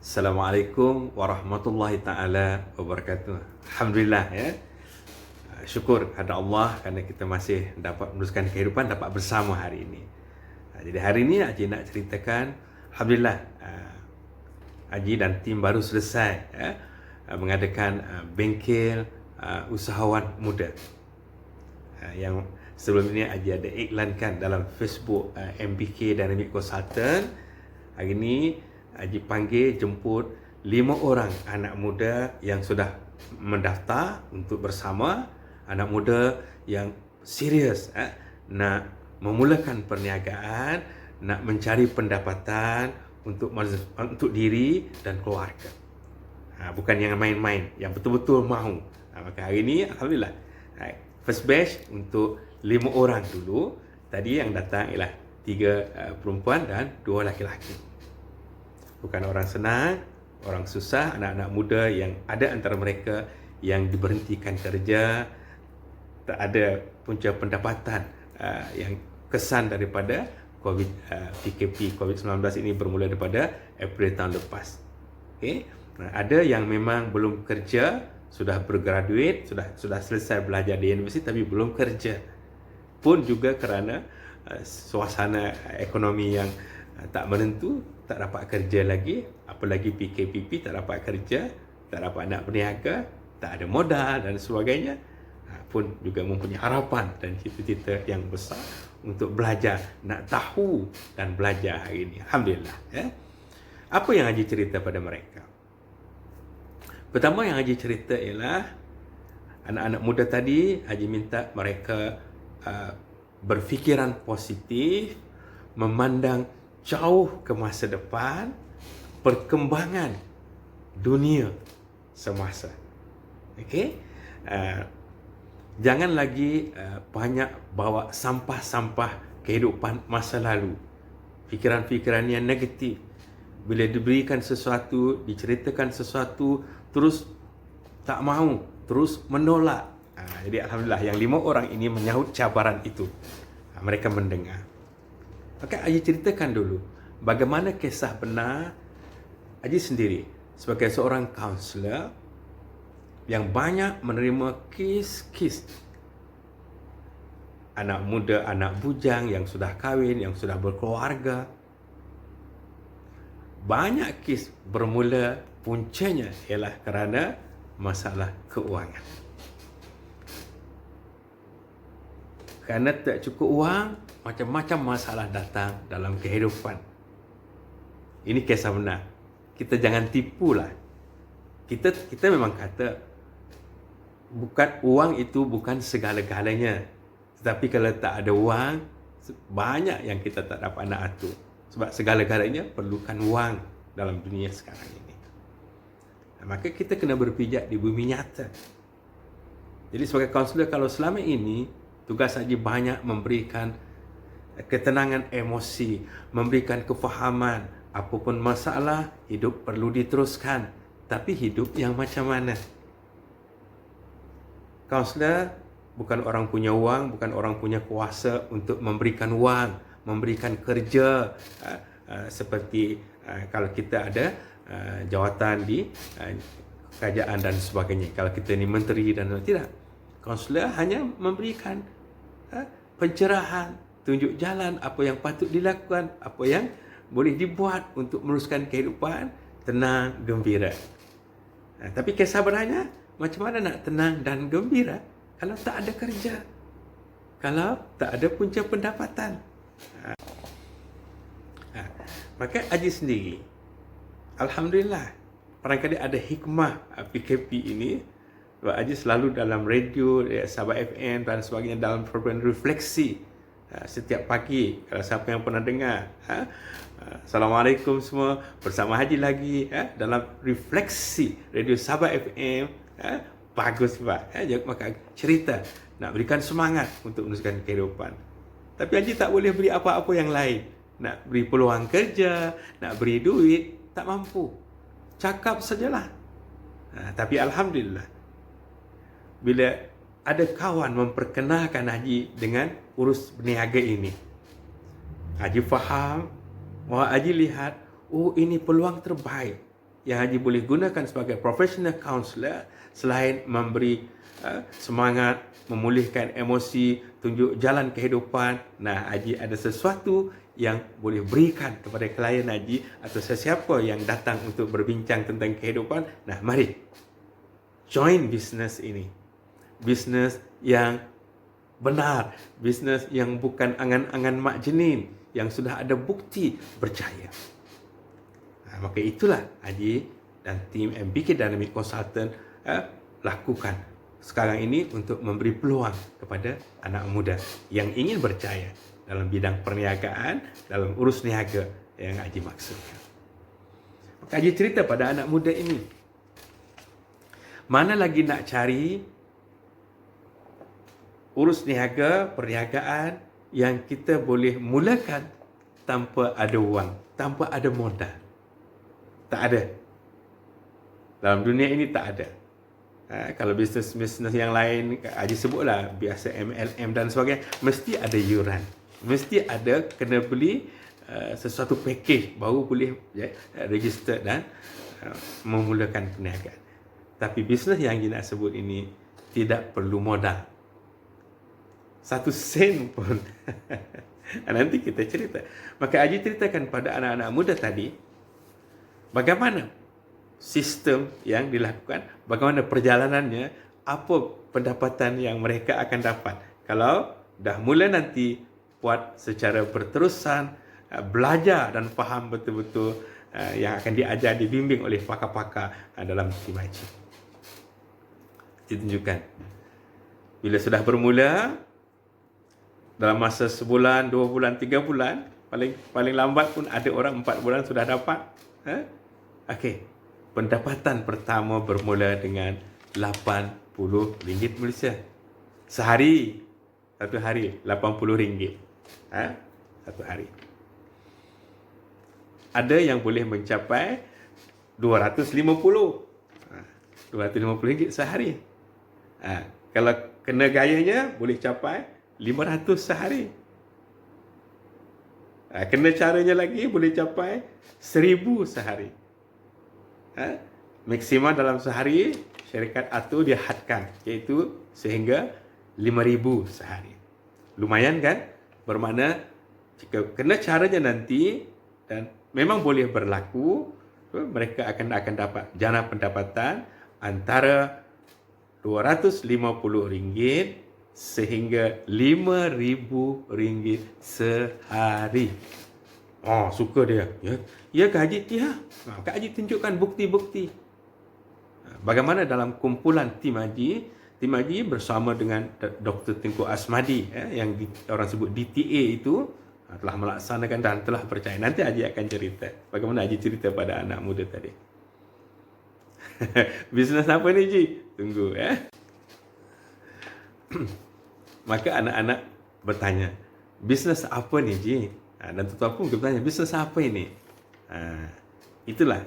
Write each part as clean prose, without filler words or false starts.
Assalamualaikum warahmatullahi taala wabarakatuh. Alhamdulillah ya. Syukur kepada Allah kerana kita masih dapat meneruskan kehidupan, dapat bersama hari ini. Jadi hari ini Haji nak ceritakan, alhamdulillah Haji dan tim baru selesai mengadakan bengkel usahawan muda. Yang sebelum ini Haji ada iklankan dalam Facebook MBK Dynamic Consultant. Hari ini Haji panggil jemput 5 orang anak muda yang sudah mendaftar untuk bersama, anak muda yang serius nak memulakan perniagaan, nak mencari pendapatan untuk diri dan keluarga. Bukan yang main-main, yang betul-betul mahu. Maka hari ini alhamdulillah first batch untuk 5 orang dulu. Tadi yang datang ialah 3 perempuan dan 2 laki-laki. Bukan orang senang, orang susah, anak-anak muda yang ada antara mereka yang diberhentikan kerja, tak ada punca pendapatan yang kesan daripada PKP COVID-19 ini bermula daripada April tahun lepas. Okay? Ada yang memang belum kerja, sudah bergraduate, sudah selesai belajar di universiti tapi belum kerja. Pun juga kerana suasana ekonomi yang tak menentu, tak dapat kerja lagi, apalagi PKPP, tak dapat kerja, tak dapat nak berniaga, tak ada modal dan sebagainya, pun juga mempunyai harapan dan cita-cita yang besar untuk belajar, nak tahu dan belajar hari ini. Alhamdulillah. Apa yang Haji cerita pada mereka? Pertama yang Haji cerita ialah anak-anak muda tadi, Haji minta mereka berfikiran positif, memandang jauh ke masa depan, perkembangan dunia semasa. Okey? Jangan lagi banyak bawa sampah-sampah kehidupan masa lalu. Fikiran-fikiran yang negatif. Bila diberikan sesuatu, diceritakan sesuatu, terus tak mahu, terus menolak. Jadi alhamdulillah yang 5 orang ini menyahut cabaran itu. Mereka mendengar. Maka Haji ceritakan dulu bagaimana kisah benar Haji sendiri sebagai seorang kaunselor yang banyak menerima kes-kes anak muda, anak bujang yang sudah kahwin, yang sudah berkeluarga. Banyak kes bermula puncanya ialah kerana masalah keuangan. Kerana tak cukup wang, macam-macam masalah datang dalam kehidupan. Ini kisah benar. Kita jangan tipulah. Kita memang kata bukan wang itu bukan segala-galanya. Tetapi kalau tak ada wang, banyak yang kita tak dapat nak atur. Sebab segala-galanya perlukan wang dalam dunia sekarang ini. Maka kita kena berpijak di bumi nyata. Jadi sebagai kaunselor, kalau selama ini tugas Haji banyak memberikan ketenangan emosi, memberikan kefahaman, apapun masalah, hidup perlu diteruskan. Tapi hidup yang macam mana? Kaunselor bukan orang punya wang, bukan orang punya kuasa untuk memberikan wang, memberikan kerja, seperti kalau kita ada jawatan di kerajaan dan sebagainya. Kalau kita ni menteri dan tidak. Kaunselor hanya memberikan pencerahan, tunjuk jalan apa yang patut dilakukan, apa yang boleh dibuat untuk meneruskan kehidupan tenang, gembira. Tapi kisah sebenarnya, macam mana nak tenang dan gembira kalau tak ada kerja, kalau tak ada punca pendapatan? Maka Haji sendiri, alhamdulillah, barangkali ada hikmah PKP ini. Sebab Haji selalu dalam radio, Sabah FM dan sebagainya, dalam program refleksi setiap pagi. Kalau siapa yang pernah dengar, Assalamualaikum semua, bersama Haji lagi dalam refleksi radio Sabah FM. Bagus Pak. Maka cerita nak berikan semangat untuk meneruskan kehidupan. Tapi Haji tak boleh beri apa-apa yang lain. Nak beri peluang kerja, nak beri duit, tak mampu. Cakap sajalah. Tapi alhamdulillah, bila ada kawan memperkenalkan Haji dengan urus berniaga ini, Haji faham, Haji lihat, oh ini peluang terbaik. yang Haji boleh gunakan sebagai professional counselor selain memberi semangat, memulihkan emosi, tunjuk jalan kehidupan. Nah, Haji ada sesuatu yang boleh berikan kepada klien Haji atau sesiapa yang datang untuk berbincang tentang kehidupan. Nah, mari join bisnes ini. Bisnes yang benar, bisnes yang bukan angan-angan mak jenin, yang sudah ada bukti berjaya. Maka itulah Haji dan tim MBK Dynamic Consultant lakukan sekarang ini untuk memberi peluang kepada anak muda yang ingin berjaya dalam bidang perniagaan, dalam urus niaga yang Haji maksudkan. Maka Haji cerita pada anak muda ini, mana lagi nak cari urus niaga, perniagaan yang kita boleh mulakan tanpa ada wang, tanpa ada modal. Tak ada. Dalam dunia ini tak ada. Kalau bisnes-bisnes yang lain, Haji sebutlah, biasa MLM dan sebagainya, mesti ada yuran. Mesti ada kena beli sesuatu package baru boleh register dan memulakan perniagaan. Tapi bisnes yang Haji nak sebut ini tidak perlu modal. 1 sen pun. Nanti kita cerita. Maka Haji ceritakan pada anak-anak muda tadi, bagaimana sistem yang dilakukan, bagaimana perjalanannya, apa pendapatan yang mereka akan dapat. Kalau dah mula nanti buat secara berterusan, belajar dan faham betul-betul yang akan diajar, dibimbing oleh pakar-pakar dalam tim Haji. Ditunjukkan. Bila sudah bermula, dalam masa sebulan, 2 bulan, 3 bulan, paling lambat pun ada orang 4 bulan sudah dapat. Okey. Pendapatan pertama bermula dengan RM80 Malaysia. Sehari. Satu hari RM80. Satu hari. Ada yang boleh mencapai RM250. RM250 sehari. Kalau kena gayanya boleh capai RM500 sehari. Kena caranya lagi boleh capai RM1,000 sehari. Maksimal dalam sehari syarikat atur dia hadkan, iaitu sehingga RM5,000 sehari. Lumayan kan? Bermakna jika kena caranya nanti dan memang boleh berlaku, mereka akan dapat jana pendapatan antara RM250 sehingga RM5,000 sehari. Oh, suka dia. Ya ke Haji? Ya. Kak Haji tunjukkan bukti-bukti. Bagaimana dalam kumpulan tim Haji bersama dengan Dr. Tengku Asmadi, yang orang sebut DTA itu, telah melaksanakan dan telah percaya. Nanti Haji akan cerita. Bagaimana Haji cerita pada anak muda tadi. Bisnes apa ni, Haji? Tunggu, ya. Maka anak-anak bertanya, bisnes apa ni, Haji? Dan tuan-tuan pun bertanya, bisnes apa ini? Itulah.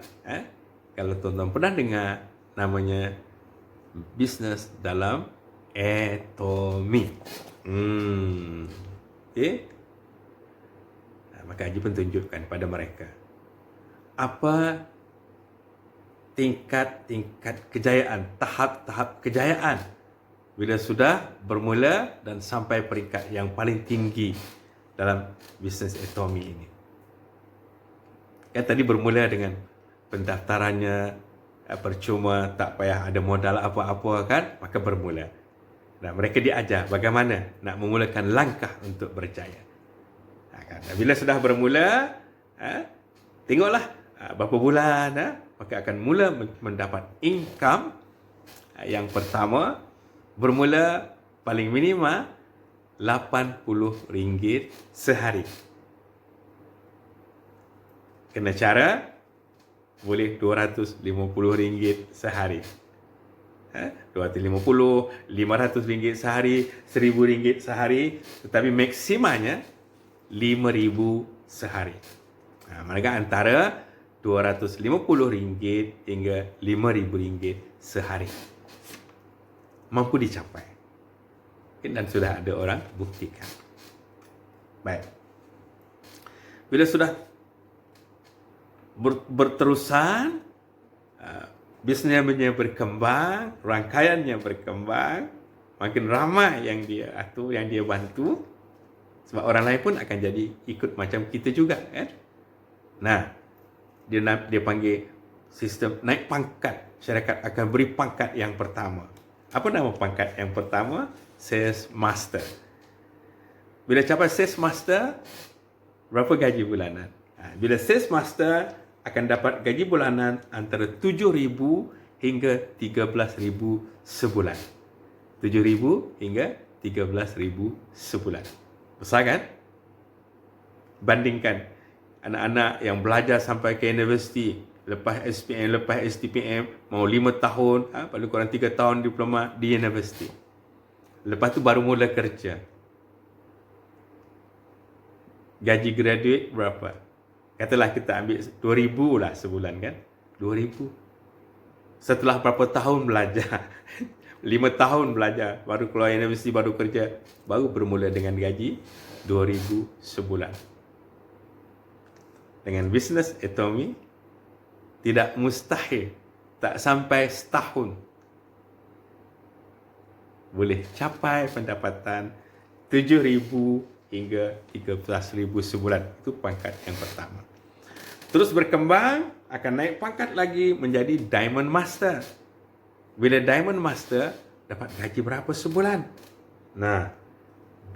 Kalau tuan-tuan pernah dengar namanya bisnes dalam atomi. Okay? Maka Haji pun tunjukkan pada mereka apa tingkat kejayaan, tahap-tahap kejayaan bila sudah bermula dan sampai peringkat yang paling tinggi dalam bisnes atomi ini. Kan tadi bermula dengan pendaftarannya percuma, tak payah ada modal apa-apa kan, maka bermula. Nah, mereka diajar bagaimana nak memulakan langkah untuk berjaya. Bila sudah bermula, tengoklah berapa bulan, maka akan mula mendapat income. Yang pertama, bermula paling minima RM80 sehari. Kena cara, boleh RM250 sehari. RM250, RM500 sehari, RM1,000 sehari, tetapi maksimanya RM5,000 sehari. Mereka antara RM250 hingga RM5,000 sehari. Mampu dicapai. Dan sudah ada orang buktikan. Baik. Bila sudah berterusan, bisnesnya berkembang, rangkaiannya berkembang, makin ramai yang dia atur, yang dia bantu, sebab orang lain pun akan jadi ikut macam kita juga, kan? Nah, dia panggil sistem naik pangkat. Syarikat akan beri pangkat yang pertama. Apa nama pangkat yang pertama? Sales Master. Bila capai Sales Master, berapa gaji bulanan? Bila Sales Master akan dapat gaji bulanan antara 7,000 hingga 13,000 sebulan. 7,000 hingga 13,000 sebulan. Besar kan? Bandingkan anak-anak yang belajar sampai ke universiti, lepas SPM, lepas STPM, mau 5 tahun, paling kurang 3 tahun diploma di universiti. Lepas tu baru mula kerja. Gaji graduate berapa? Katalah kita ambil 2,000 lah sebulan, kan? 2,000. Setelah berapa tahun belajar? 5 tahun belajar, baru keluar universiti, baru kerja, baru bermula dengan gaji 2,000 sebulan. Dengan bisnes Atomy, tidak mustahil, tak sampai setahun boleh capai pendapatan 7,000 hingga 13,000 sebulan. Itu pangkat yang pertama. Terus berkembang, akan naik pangkat lagi menjadi Diamond Master. Bila Diamond Master, dapat gaji berapa sebulan? Nah,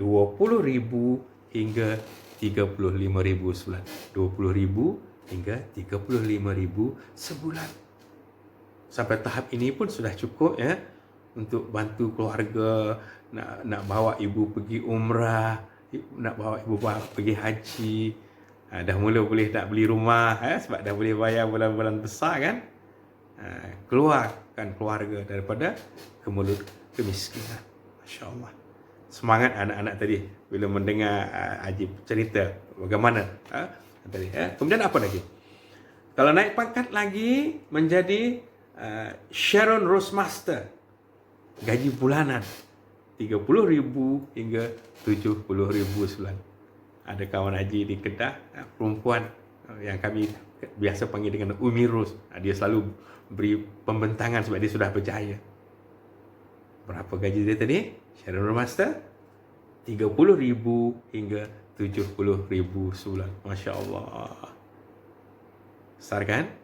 20,000 hingga 35,000 sebulan. 20,000 hingga 35,000 sebulan. Sampai tahap ini pun sudah cukup, ya, untuk bantu keluarga, nak bawa ibu pergi umrah, nak bawa ibu pergi haji. Dah mula boleh nak beli rumah, sebab dah boleh bayar bulan-bulan besar, kan? Keluarkan keluarga daripada kemulut kemiskinan. Masya Allah. Semangat anak-anak tadi bila mendengar Haji cerita bagaimana tadi. Kemudian apa lagi? Kalau naik pangkat lagi menjadi Sharon Rose Master, gaji bulanan 30,000 hingga 70,000 sebulan. Ada kawan haji di Kedah, perempuan yang kami biasa panggil dengan Umi Rose. Dia selalu beri pembentangan sebab dia sudah berjaya. Berapa gaji dia tadi? Sharon Rose Master 30,000 hingga 70,000 sebulan. Masya Allah. Besar, kan?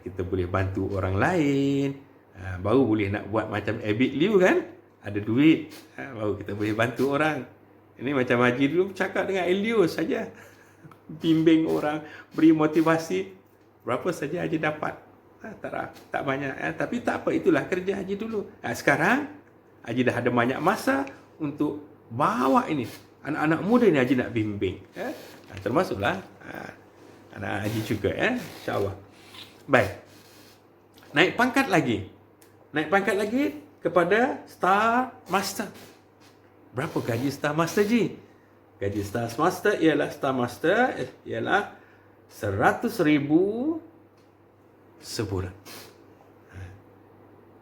Kita boleh bantu orang lain. Baru boleh nak buat macam Abid Liu, kan? Ada duit, baru kita boleh bantu orang. Ini macam Haji dulu cakap dengan Elius saja. Bimbing orang, beri motivasi. Berapa saja Haji dapat? Tak banyak. Tapi tak apa, itulah kerja Haji dulu. Sekarang, Haji dah ada banyak masa untuk bawa ini. Anak-anak muda ni Haji nak bimbing. Termasuklah anak Haji juga, insya-Allah. Baik. Naik pangkat lagi. Naik pangkat lagi kepada Star Master. Berapa gaji Star Master, Ji? Gaji Star Master ialah 100,000 sebulan.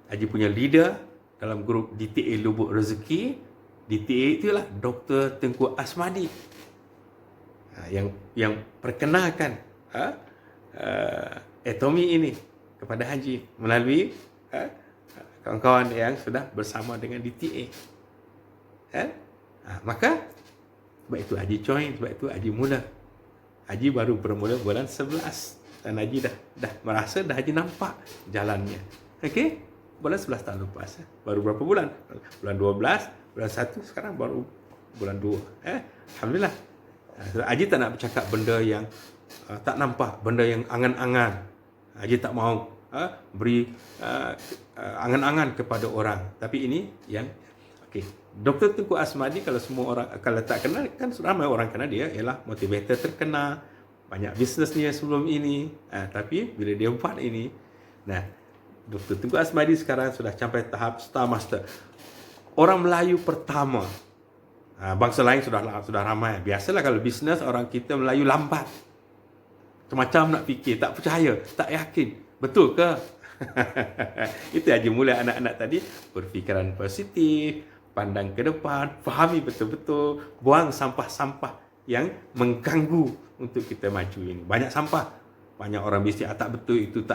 Haji punya leader dalam grup DTA Lubuk Rezeki. DTA itulah Dr. Tengku Asmadi, yang perkenalkan Atomy ini kepada Haji melalui kawan-kawan yang sudah bersama dengan DTA. Maka sebab itu Haji join, sebab itu Haji mula. Haji baru bermula bulan 11 dan Haji dah merasa, dah Haji nampak jalannya. Okey, bulan 11 tahun lepas. Baru berapa bulan? Bulan 12, bulan 1, sekarang baru bulan 2. Alhamdulillah. Haji tak nak bercakap benda yang tak nampak, benda yang angan-angan. Haji tak mahu beri angan-angan kepada orang. Tapi ini yang okey. Dr. Tengku Asmadi, kalau semua orang kalau tak kenal, kan ramai orang kenal dia ialah motivator terkenal, banyak bisnesnya sebelum ini. Tapi bila dia buat ini, Dr. Tengku Asmadi sekarang sudah sampai tahap Star Master. Orang Melayu pertama. Bangsa lain sudah ramai. Biasalah kalau bisnes orang kita Melayu lambat. Macam nak fikir, tak percaya, tak yakin. Betul ke? Itu aja mula anak-anak tadi berfikiran positif, pandang ke depan, fahami betul-betul, buang sampah-sampah yang mengganggu untuk kita maju ini. Banyak sampah. banyak orang bisnes tak betul, itu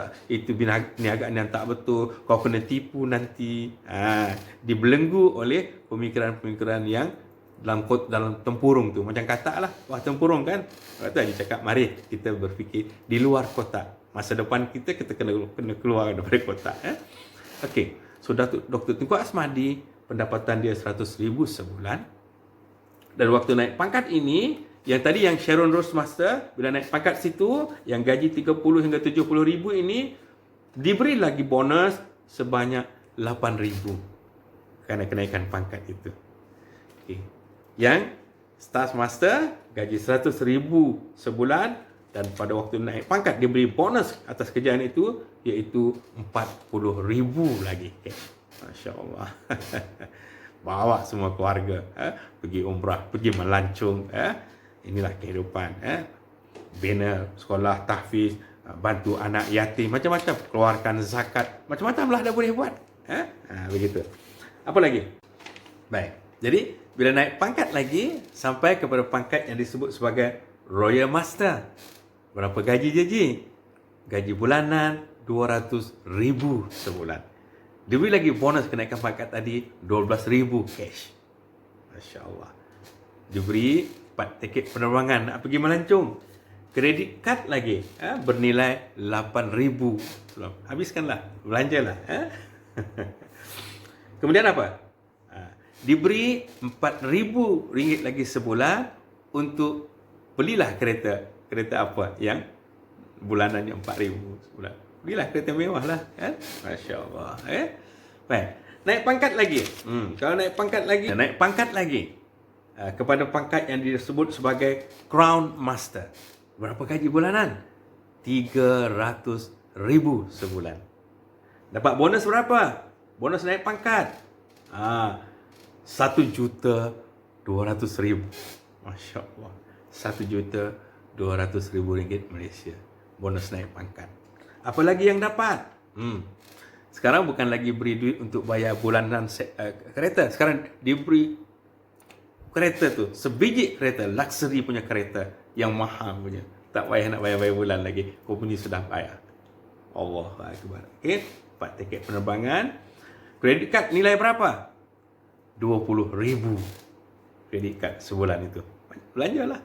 perniagaan yang tak betul, kau kena tipu nanti. Dibelenggu oleh pemikiran-pemikiran yang dalam tempurung tu. Macam kata lah, wah tempurung kan. Lepas tu Haji cakap, mari kita berfikir di luar kotak. Masa depan kita kena keluar daripada kotak. Okey, so Dr. Tunku Asmadi, pendapatan dia 100,000 sebulan. Dan waktu naik pangkat ini, yang tadi yang Sharon Rose Master, bila naik pangkat situ, yang gaji 30 hingga 70,000 ini, diberi lagi bonus sebanyak 8,000 kerana kenaikan pangkat itu. Okay. Yang Staff Master, gaji 100,000 sebulan, dan pada waktu naik pangkat diberi bonus atas kerjaan itu, iaitu 40,000 lagi cash. Masya Allah. Bawa semua keluarga pergi umrah, pergi melancong. Inilah kehidupan. Bina sekolah tahfiz, bantu anak yatim, macam-macam, keluarkan zakat, macam-macam lah dah boleh buat. Begitu. Apa lagi? Baik. Jadi bila naik pangkat lagi sampai kepada pangkat yang disebut sebagai Royal Master. Berapa gaji je? Gaji bulanan 200,000 sebulan. Diberi lagi bonus kenaikan pangkat tadi 12,000 cash. Masya Allah. Diberi 4 tiket penerbangan nak pergi melancong. Kredit kad lagi bernilai 8,000. Habiskanlah, belanjalah. Kemudian apa? Diberi RM4,000 lagi sebulan untuk belilah kereta. Kereta apa yang bulanannya 4,000 sebulan. Belilah kereta mewah lah, kan? Masya Allah. Baik. Naik pangkat lagi. Kalau naik pangkat lagi kepada pangkat yang disebut sebagai Crown Master. Berapa gaji bulanan? 300,000 sebulan. Dapat bonus berapa? Bonus naik pangkat. 1,200,000. Masya Allah. 1,200,000 ringgit Malaysia. Bonus naik pangkat. Apa lagi yang dapat? Sekarang bukan lagi beri duit untuk bayar bulanan kereta. Sekarang diberi kereta tu, sebiji kereta, luxury punya kereta yang mahal punya. Tak payah nak bayar bulan lagi. Kau punya sudah bayar. Allahu Akbar. Okay? 4 tiket penerbangan. Kredit kad nilai berapa? 20,000 kredit kad sebulan itu. Belanjalah.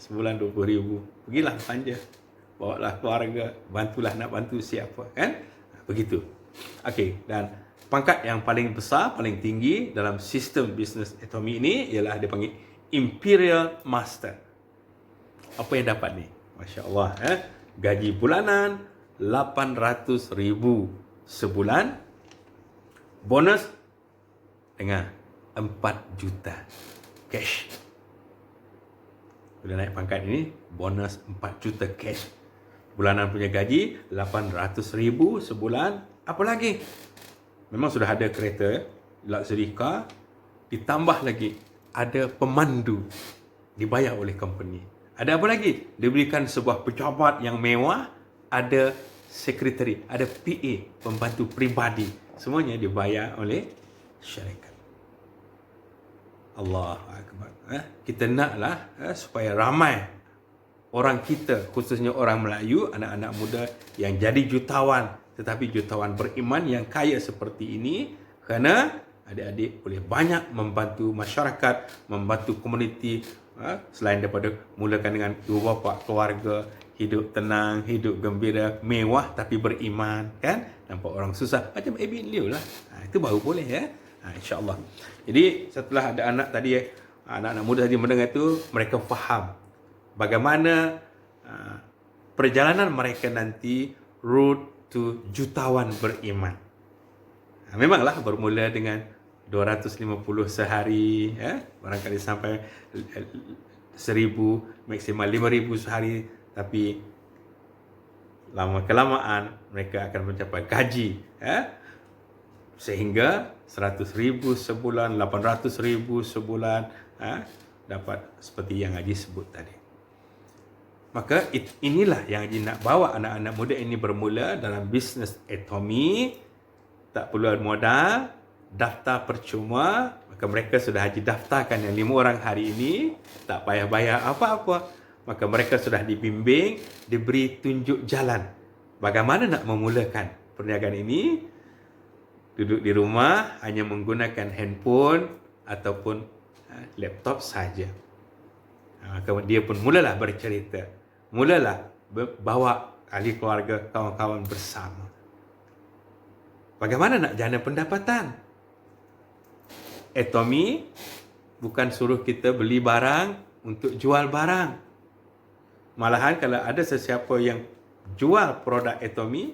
Sebulan 20,000. Pergilah belanja. Bawalah keluarga. Bantulah nak bantu siapa. Kan? Begitu. Okey. Dan pangkat yang paling besar, paling tinggi dalam sistem bisnes atomi ini ialah dia panggil Imperial Master. Apa yang dapat ni? Masya Allah. Gaji bulanan 800,000 sebulan. Bonus dengan 4 juta cash. Bila naik pangkat ini, bonus 4 juta cash. Bulanan punya gaji 800,000 sebulan. Apa lagi? Memang sudah ada kereta luxury car, ditambah lagi ada pemandu dibayar oleh company. Ada apa lagi? Diberikan sebuah pejabat yang mewah, ada sekretari, ada PA, pembantu peribadi. Semuanya dibayar oleh syarikat. Allahu Akbar. Kita naklah supaya ramai orang kita, khususnya orang Melayu, anak-anak muda yang jadi jutawan, tetapi jutawan beriman yang kaya seperti ini, kerana adik-adik boleh banyak membantu masyarakat, membantu komuniti, selain daripada mulakan dengan ibu bapa, keluarga, hidup tenang, hidup gembira, mewah tapi beriman, kan? Nampak orang susah macam Abi Liu lah. Itu baru boleh, ya. InsyaAllah. Jadi setelah ada anak tadi, anak-anak muda tadi mendengar itu, mereka faham bagaimana perjalanan mereka nanti, road to jutawan beriman. Memanglah bermula dengan 250 sehari, barangkali sampai 1,000, maksimal 5,000 sehari, tapi lama-kelamaan mereka akan mencapai gaji, sehingga 100,000 sebulan, 800,000 sebulan, dapat seperti yang Haji sebut tadi. Maka inilah yang Haji nak bawa anak-anak muda ini bermula dalam bisnes atomi. Tak perlu modal, daftar percuma. Maka mereka sudah Haji daftarkan yang 5 orang hari ini. Tak payah bayar apa-apa. maka mereka sudah dibimbing, diberi tunjuk jalan. Bagaimana nak memulakan perniagaan ini? Duduk di rumah, hanya menggunakan handphone ataupun laptop saja. Maka dia pun mulalah bercerita. Mulalah bawa ahli keluarga, kawan-kawan bersama. Bagaimana nak jana pendapatan? Atomy bukan suruh kita beli barang untuk jual barang. Malahan kalau ada sesiapa yang jual produk Atomy,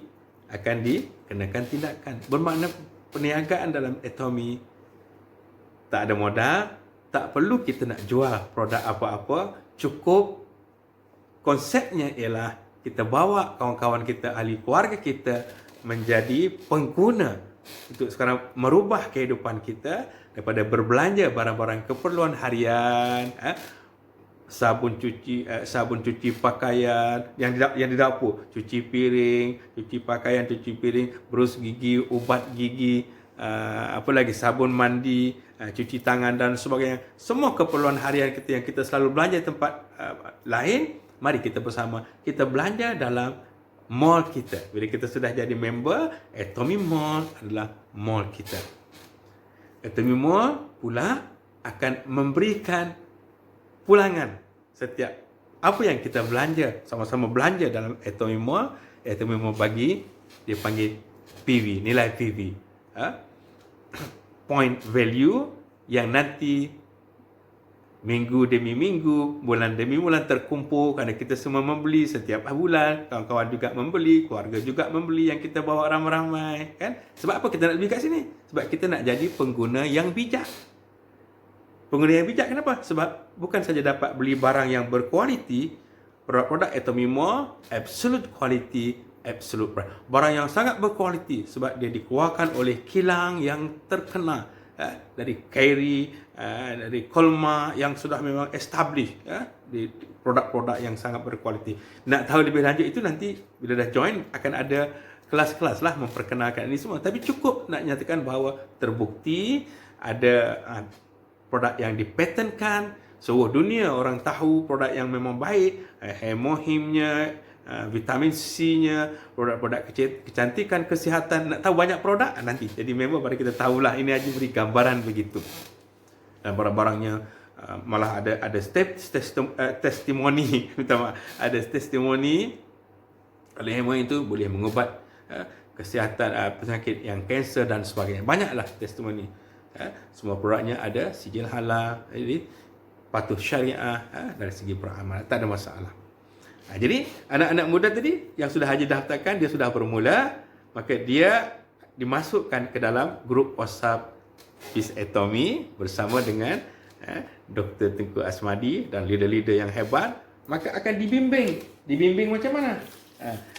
akan dikenakan tindakan. Bermakna perniagaan dalam Atomy tak ada modal, tak perlu kita nak jual produk apa-apa, cukup konsepnya ialah kita bawa kawan-kawan kita, ahli keluarga kita menjadi pengguna untuk sekarang merubah kehidupan kita daripada berbelanja barang-barang keperluan harian, sabun cuci pakaian yang di dapur, cuci piring, cuci pakaian, cuci piring, berus gigi, ubat gigi, apa lagi, sabun mandi, cuci tangan dan sebagainya. Semua keperluan harian kita yang kita selalu belanja tempat lain, mari kita bersama kita belanja dalam mall kita. Bila kita sudah jadi member, Atomy Mall adalah mall kita. Atomy Mall pula akan memberikan pulangan setiap apa yang kita belanja, sama-sama belanja dalam Atomy Mall. Atomy Mall bagi, dia panggil PV, nilai PV, point value, yang nanti minggu demi minggu, bulan demi bulan terkumpul kerana kita semua membeli setiap bulan, kawan-kawan juga membeli, keluarga juga membeli, yang kita bawa ramai-ramai, kan? Sebab apa kita nak beli kat sini? Sebab kita nak jadi pengguna yang bijak. Pengguna yang bijak kenapa? Sebab bukan saja dapat beli barang yang berkualiti, produk-produk Atomy Mall, absolute quality, absolute price. Barang yang sangat berkualiti sebab dia dikeluarkan oleh kilang yang terkenal, dari Kairi, dari Kolma yang sudah memang established, di produk-produk yang sangat berkualiti. Nak tahu lebih lanjut itu nanti bila dah join akan ada kelas-kelas lah memperkenalkan ini semua. Tapi cukup nak nyatakan bahawa terbukti ada produk yang dipatenkan, seluruh dunia orang tahu produk yang memang baik, hemohimnya, vitamin C-nya, produk-produk kecantikan, kesihatan. Nak tahu banyak produk nanti jadi member baru kita tahulah. Ini aja beri gambaran begitu. Dan barang-barangnya malah ada testimoni, ada testimoni kalau hemohim itu boleh mengubat kesihatan, penyakit yang kanser dan sebagainya. Banyaklah testimoni. Semua produknya ada sijil halal, jadi patuh syariah, dari segi peramalan tak ada masalah. Jadi anak-anak muda tadi yang sudah haji daftarkan, dia sudah bermula, maka dia dimasukkan ke dalam grup WhatsApp Peace Atomy bersama dengan Dr. Tengku Asmadi dan leader-leader yang hebat. Maka akan dibimbing macam mana?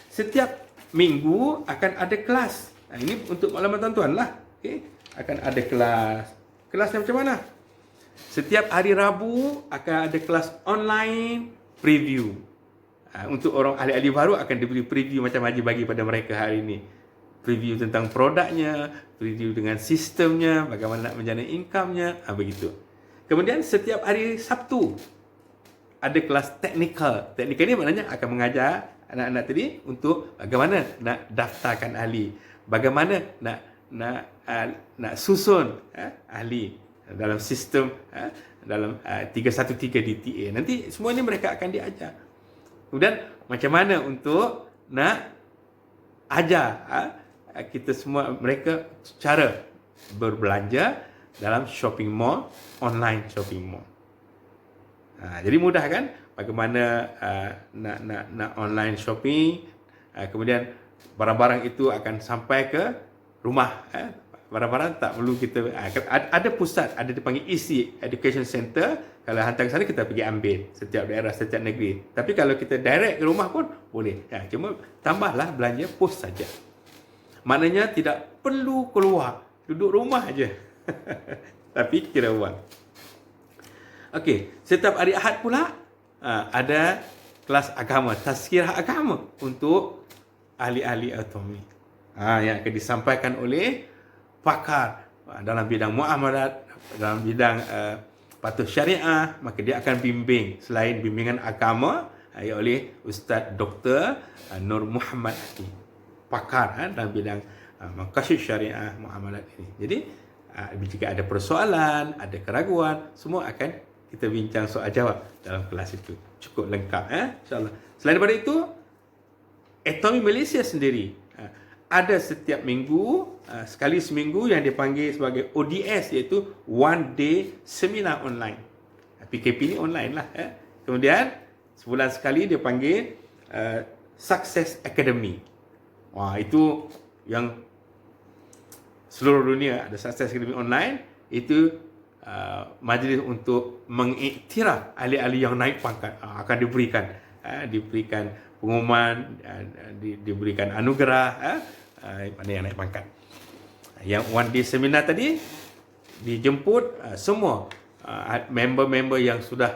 Setiap minggu akan ada kelas. Ini untuk maklumat tuan-tuan lah. Okay? Akan ada kelas. Kelasnya macam mana? Setiap hari Rabu akan ada kelas online preview. Untuk orang ahli-ahli baru akan diberi preview macam Haji bagi pada mereka hari ini. Preview tentang produknya, preview dengan sistemnya, bagaimana nak menjana income-nya, begitu. Kemudian setiap hari Sabtu ada kelas teknikal. Teknikal ni maknanya akan mengajar anak-anak tadi untuk bagaimana nak daftarkan ahli, bagaimana nak susun ahli dalam sistem dalam 313 DTA. Nanti semua ini mereka akan diajar. Kemudian macam mana untuk nak ajar kita semua mereka cara berbelanja dalam shopping mall, online shopping mall. Jadi mudah kan bagaimana nak online shopping, kemudian barang-barang itu akan sampai ke rumah. Barang-barang tak perlu kita ada pusat, ada dipanggil EC Education Center. Kalau hantar ke sana kita pergi ambil setiap daerah, setiap negeri. Tapi kalau kita direct ke rumah pun boleh. Cuma tambahlah belanja pos saja. Maknanya tidak perlu keluar, duduk rumah aja. Tapi kira wang. Okey, setiap hari Ahad pula ada kelas agama, tazkirah agama untuk ahli-ahli Atomy. Yang akan disampaikan oleh pakar dalam bidang muamalat, dalam bidang patuh syariah, maka dia akan bimbing selain bimbingan agama oleh Ustaz Dr. Nur Muhammad Hakim, pakar dalam bidang maqasid syariah muamalat ini. Jadi jika ada persoalan, ada keraguan, semua akan kita bincang soal jawab dalam kelas itu. Cukup lengkap insya-Allah. Selain daripada itu, Atomi Malaysia sendiri ada setiap minggu, sekali seminggu yang dipanggil sebagai ODS, iaitu One Day Seminar Online. PKP ni online lah. Kemudian sebulan sekali dia panggil Success Academy. Wah, itu yang seluruh dunia ada Success Academy online. Itu majlis untuk mengiktiraf ahli-ahli yang naik pangkat. Akan diberikan pengumuman, diberikan anugerah pada yang naik pangkat. Yang One Day Seminar tadi dijemput semua member-member yang sudah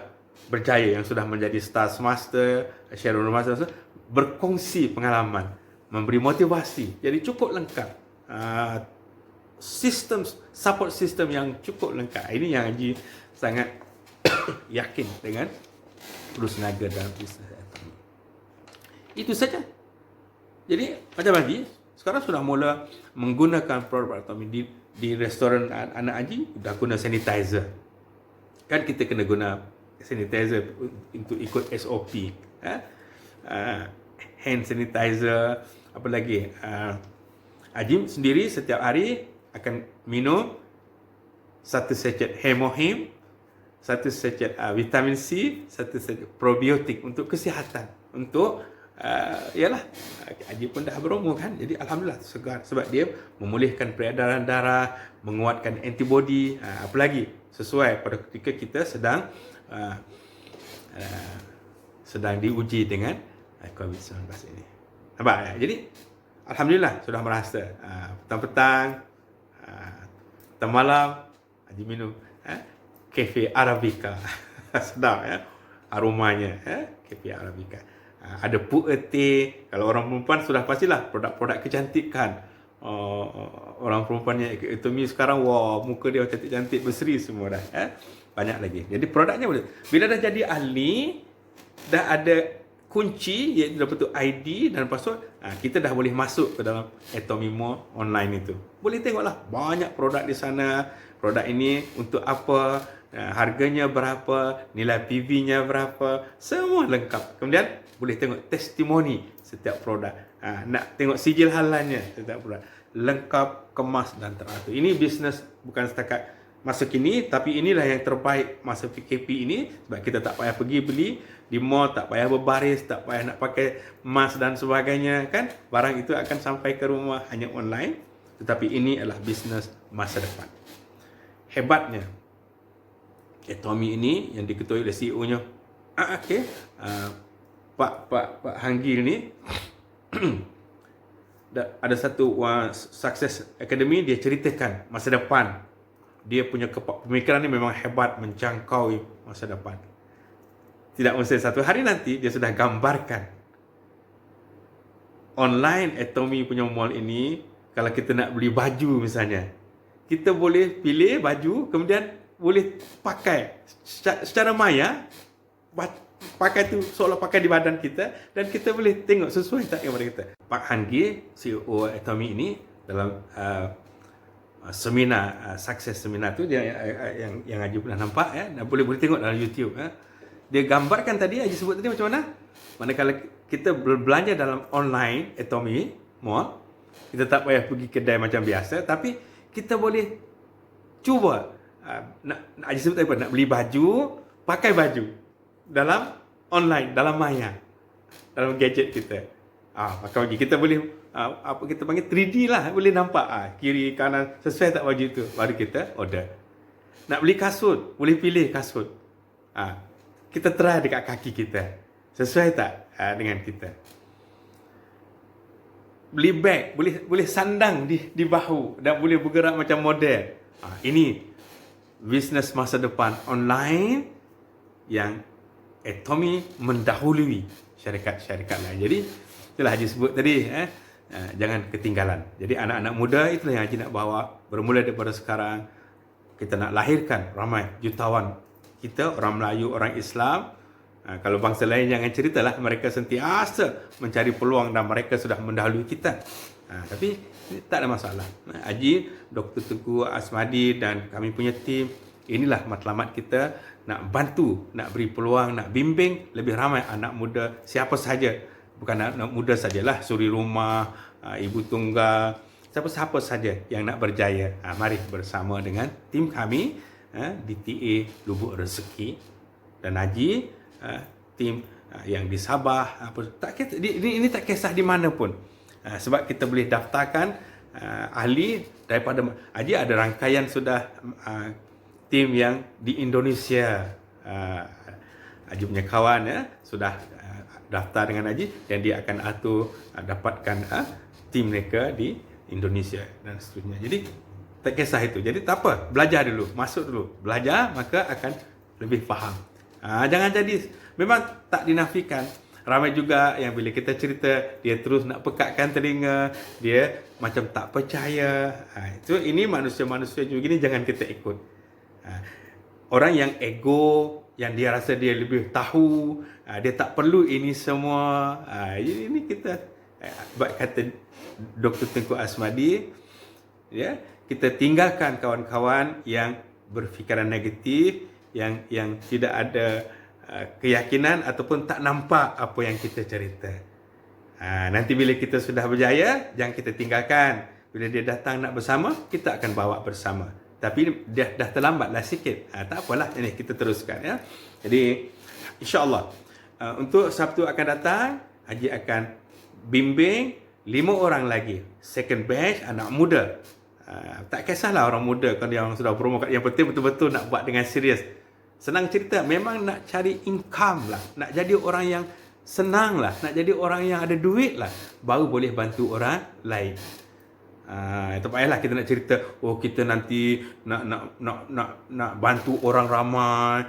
berjaya, yang sudah menjadi Stars Master, Shareholder Master, berkongsi pengalaman, memberi motivasi. Jadi cukup lengkap. Support system yang cukup lengkap. Ini yang Haji sangat yakin dengan terus naga dalam bisnes Atomi. Itu saja. Jadi macam lagi, sekarang sudah mula menggunakan produk Atomi di restoran anak Haji, dah guna sanitizer. Kan kita kena guna sanitizer untuk ikut SOP. Hand sanitizer, apa lagi? Haji sendiri setiap hari akan minum 1 sachet Hemohim, 1 sachet vitamin C, 1 sachet probiotik untuk kesihatan. Untuk Haji pun dah berumur kan. Jadi alhamdulillah segar, sebab dia memulihkan peredaran darah, menguatkan antibody, apa lagi sesuai pada ketika kita sedang diuji dengan COVID-19 ini. Nampak ya? Jadi alhamdulillah sudah merasa petang-petang, petang malam Haji minum Cafe Arabica. Sedap ya aromanya, Cafe Arabica. Ada pu'ete. Kalau orang perempuan sudah pastilah produk-produk kecantikan. Orang perempuannya Atomi sekarang, wah, muka dia cantik-cantik, berseri semua dah. Banyak lagi. Jadi produknya boleh. Bila dah jadi ahli, dah ada kunci, iaitu dapat ID dan password, kita dah boleh masuk ke dalam Atomi Mall online itu. Boleh tengoklah banyak produk di sana. Produk ini untuk apa, harganya berapa, nilai PV-nya berapa, semua lengkap. Kemudian boleh tengok testimoni setiap produk. Nak tengok sijil halalnya setiap produk. Lengkap, kemas dan teratur. Ini bisnes bukan setakat masa kini, tapi inilah yang terbaik masa PKP ini, sebab kita tak payah pergi beli di mall, tak payah berbaris, tak payah nak pakai mask dan sebagainya kan. Barang itu akan sampai ke rumah hanya online. Tetapi ini adalah bisnes masa depan. Hebatnya Atomi ini yang diketuai oleh CEO-nya Pak Hanggil ni ada satu Success Academy, dia ceritakan masa depan. Dia punya pemikiran ni memang hebat, menjangkau masa depan. Tidak mesti satu hari nanti dia sudah gambarkan online Atomi punya mall ini. Kalau kita nak beli baju misalnya, kita boleh pilih baju, kemudian boleh pakai secara maya, pakai tu seolah pakai di badan kita, dan kita boleh tengok sesuai tak kepada kita. Pak Hanggil, CEO Atomi ini, dalam seminar Success Seminar tu, dia yang Haji pernah nampak dan boleh tengok dalam YouTube. Dia gambarkan tadi, Haji sebut tadi macam mana. Manakala kita berbelanja dalam online Atomi Mall, kita tak payah pergi kedai macam biasa, tapi kita boleh cuba Haji sebut tadi, nak beli baju, pakai baju dalam online, dalam maya, dalam gadget kita. Pakai baju, kita boleh apa kita panggil 3D lah, boleh nampak kiri kanan sesuai tak baju itu, baru kita order. Nak beli kasut, boleh pilih kasut. Kita try dekat kaki kita, sesuai tak dengan kita. Beli beg, boleh sandang di bahu dan boleh bergerak macam model. Ini bisnes masa depan online yang Atomi mendahului syarikat-syarikat lain. Jadi itulah Haji sebut tadi, jangan ketinggalan. Jadi anak-anak muda itulah yang Haji nak bawa. Bermula daripada sekarang, kita nak lahirkan ramai jutawan kita orang Melayu, orang Islam, kalau bangsa lain jangan ceritalah, mereka sentiasa mencari peluang dan mereka sudah mendahului kita. Tapi tak ada masalah. Haji, Dr. Tengku Asmadi dan kami punya tim, inilah matlamat kita, nak bantu, nak beri peluang, nak bimbing lebih ramai anak muda, siapa sahaja. Bukan anak muda sajalah, suri rumah, ibu tunggal, siapa-siapa saja yang nak berjaya. Mari bersama dengan tim kami, DTA Lubuk Rezeki dan Haji, tim yang di Sabah, ini tak kisah di mana pun. Sebab kita boleh daftarkan ahli daripada Haji, ada rangkaian sudah tim yang di Indonesia. Haji punya kawan sudah daftar dengan Haji dan dia akan atur dapatkan tim mereka di Indonesia dan seterusnya. Jadi tak kisah itu. Jadi tak apa, belajar dulu, masuk dulu, belajar maka akan lebih faham. Jangan jadi, memang tak dinafikan. Ramai juga yang bila kita cerita, dia terus nak pekatkan telinga, dia macam tak percaya. Ini manusia-manusia juga gini, jangan kita ikut. Orang yang ego, yang dia rasa dia lebih tahu, dia tak perlu ini semua. Ini kita, kata Dr. Tengku Asmadi, kita tinggalkan kawan-kawan yang berfikiran negatif, yang tidak ada keyakinan ataupun tak nampak apa yang kita cerita. Nanti bila kita sudah berjaya, jangan kita tinggalkan. Bila dia datang nak bersama, kita akan bawa bersama. Tapi dah terlambatlah sikit. Tak apalah, ini kita teruskan ya. Jadi insya-Allah untuk Sabtu akan datang, Haji akan bimbing 5 orang lagi, second batch anak muda. Tak kisahlah orang muda, kalau yang sudah berumur, yang penting betul-betul nak buat dengan serius. Senang cerita, memang nak cari income lah, nak jadi orang yang senang lah, nak jadi orang yang ada duit lah, baru boleh bantu orang lain. Tak payahlah kita nak cerita, kita nanti nak bantu orang ramai,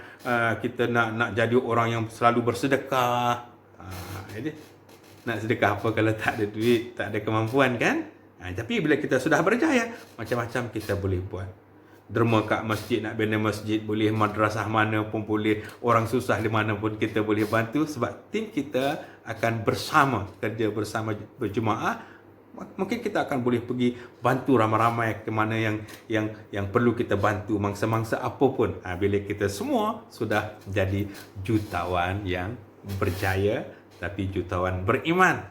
kita nak jadi orang yang selalu bersedekah. Jadi nak sedekah apa kalau tak ada duit, tak ada kemampuan kan? Tapi bila kita sudah berjaya, macam-macam kita boleh buat. Derma kat masjid, nak bina masjid boleh, madrasah mana pun boleh, orang susah di mana pun kita boleh bantu, sebab tim kita akan bersama, kerja bersama berjemaah. Mungkin kita akan boleh pergi bantu ramai-ramai ke mana yang perlu kita bantu, mangsa-mangsa apa pun. Bila kita semua sudah jadi jutawan yang berjaya, tapi jutawan beriman.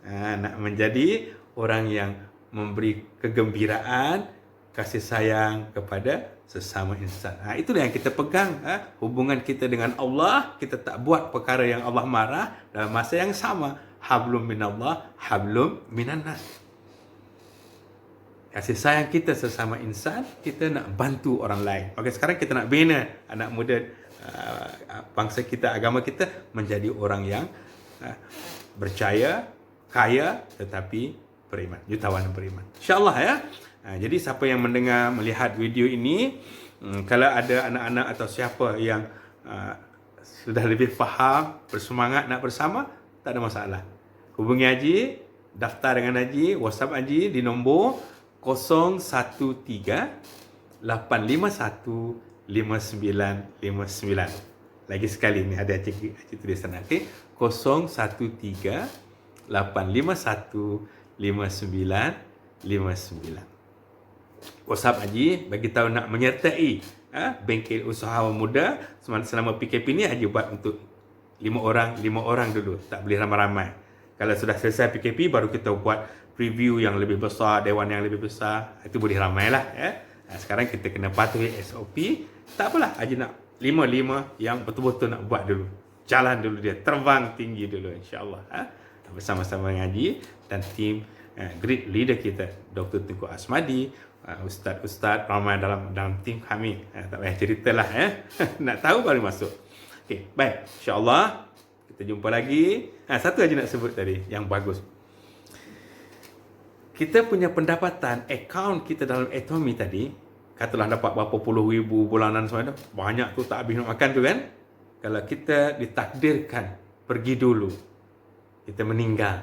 Nak menjadi orang yang memberi kegembiraan, kasih sayang kepada sesama insan. Itulah yang kita pegang. Hubungan kita dengan Allah, kita tak buat perkara yang Allah marah, dalam masa yang sama, hablum minallah, hablum minannas. Kasih sayang kita sesama insan, kita nak bantu orang lain. Sekarang kita nak bina anak muda bangsa kita, agama kita menjadi orang yang berjaya, kaya, tetapi beriman, jutawan beriman. InsyaAllah ya. Jadi siapa yang mendengar, melihat video ini, kalau ada anak-anak atau siapa yang sudah lebih faham, bersemangat nak bersama, tak ada masalah. Hubungi Haji, daftar dengan Haji, WhatsApp Haji di nombor 013-851-5959. Lagi sekali ni ada Haji tulis sana, okey? 013-851-5959. WhatsApp Haji bagi tahu nak menyertai bengkel usahawan muda selama PKP ni. Haji buat untuk 5 orang dulu, tak boleh ramai-ramai. Kalau sudah selesai PKP baru kita buat preview yang lebih besar, dewan yang lebih besar, itu boleh ramailah ya. Sekarang kita kena patuhi SOP. Tak apalah, Haji nak 5 yang betul-betul nak buat dulu, jalan dulu, dia terbang tinggi dulu insya-Allah. Bersama-sama dengan Haji dan tim great leader kita, Dr. Tengku Asmadi, ustaz-ustaz ramai dalam tim kami. Tak payah ceritalah ya. Nak tahu baru masuk. Okey, baik. Insya-Allah kita jumpa lagi. Satu aja nak sebut tadi yang bagus. Kita punya pendapatan akaun kita dalam Atomy tadi, katalah dapat berapa puluh ribu bulanan semua, banyak tu, tak habis nak makan tu kan. Kalau kita ditakdirkan pergi dulu, kita meninggal,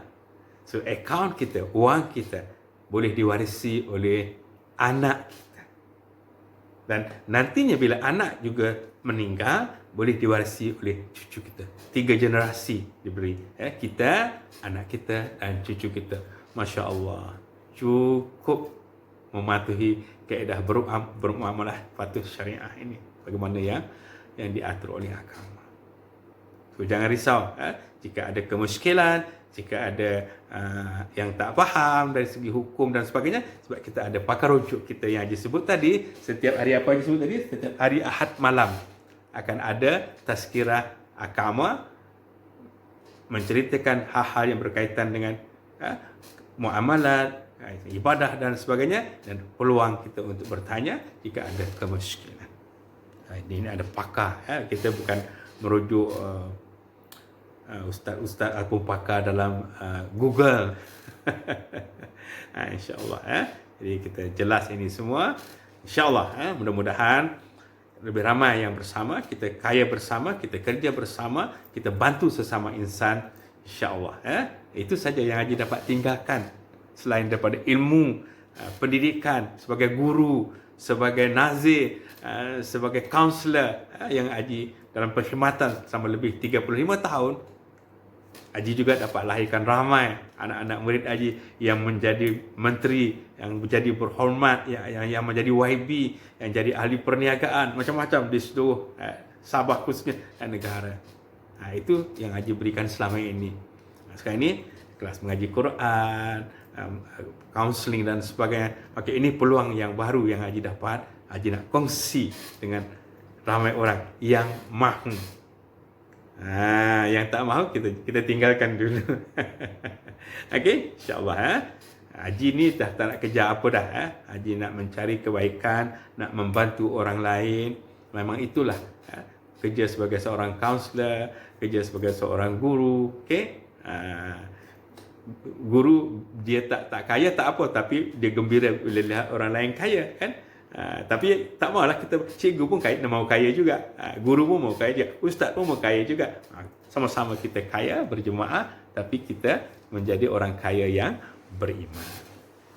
so akaun kita, wang kita boleh diwarisi oleh anak kita. Dan nantinya bila anak juga meninggal, boleh diwarisi oleh cucu kita. 3 generasi diberi. Kita, anak kita dan cucu kita. Masya Allah. Cukup mematuhi kaedah bermuamalah patuh syariah ini. Bagaimana yang diatur oleh agama. So, jangan risau. Jika ada kemuskilan, jika ada yang tak faham dari segi hukum dan sebagainya, sebab kita ada pakar rujuk kita yang Haji sebut tadi, setiap hari apa Haji sebut tadi? Setiap hari Ahad malam akan ada tazkirah agama menceritakan hal-hal yang berkaitan dengan muamalat, ibadah dan sebagainya, dan peluang kita untuk bertanya jika ada kemuskilan. Ini ada pakar. Kita bukan merujuk ustaz-ustaz ataupun pakar dalam Google. InsyaAllah. Jadi kita jelas ini semua. InsyaAllah. Mudah-mudahan lebih ramai yang bersama, kita kaya bersama, kita kerja bersama, kita bantu sesama insan. InsyaAllah. Itu saja yang Haji dapat tinggalkan. Selain daripada ilmu, pendidikan, sebagai guru, sebagai nazir, sebagai kaunselor yang Haji dalam perkhidmatan selama lebih 35 tahun, Haji juga dapat lahirkan ramai anak-anak murid Haji yang menjadi menteri, yang menjadi berhormat, yang menjadi YB, yang jadi ahli perniagaan, macam-macam di seluruh Sabah khususnya dan negara. Itu yang Haji berikan selama ini. Sekarang ini kelas mengaji Quran, counseling dan sebagainya. Maka ini peluang yang baru yang Haji dapat. Haji nak kongsi dengan ramai orang yang mahu. Yang tak mahu kita tinggalkan dulu. Okey, insya-Allah. Haji ni dah tak nak kerja apa dah. Haji nak mencari kebaikan, nak membantu orang lain. Memang itulah kerja sebagai seorang kaunselor, kerja sebagai seorang guru. Okey. Guru dia tak kaya tak apa, tapi dia gembira bila lihat orang lain kaya, kan? Tapi tak maulah kita, cikgu pun mau kaya juga, guru pun mau kaya juga, ustaz pun mau kaya juga. Sama-sama kita kaya berjemaah, tapi kita menjadi orang kaya yang beriman.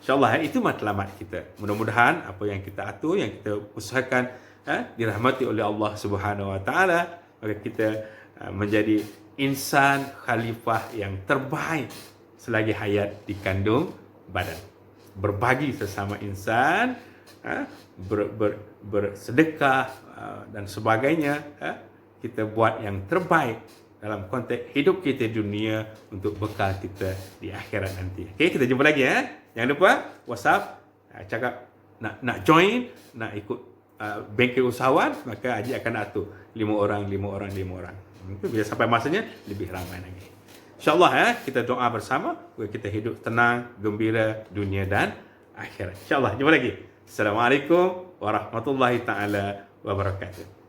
InsyaAllah itu matlamat kita. Mudah-mudahan apa yang kita atur, yang kita usahakan dirahmati oleh Allah Subhanahu Wa Taala, maka kita menjadi insan khalifah yang terbaik selagi hayat di kandung badan. Berbagi sesama insan, bersedekah dan sebagainya. Kita buat yang terbaik dalam konteks hidup kita di dunia untuk bekal kita di akhirat nanti. Okey, kita jumpa lagi ya. Jangan lupa WhatsApp, cakap nak join, nak ikut bengkel usahawan, maka Haji akan atur 5 orang. Bila sampai masanya lebih ramai lagi. InsyaAllah kita doa bersama, kita hidup tenang, gembira dunia dan akhirat. InsyaAllah, jumpa lagi. Assalamualaikum warahmatullahi taala wabarakatuh.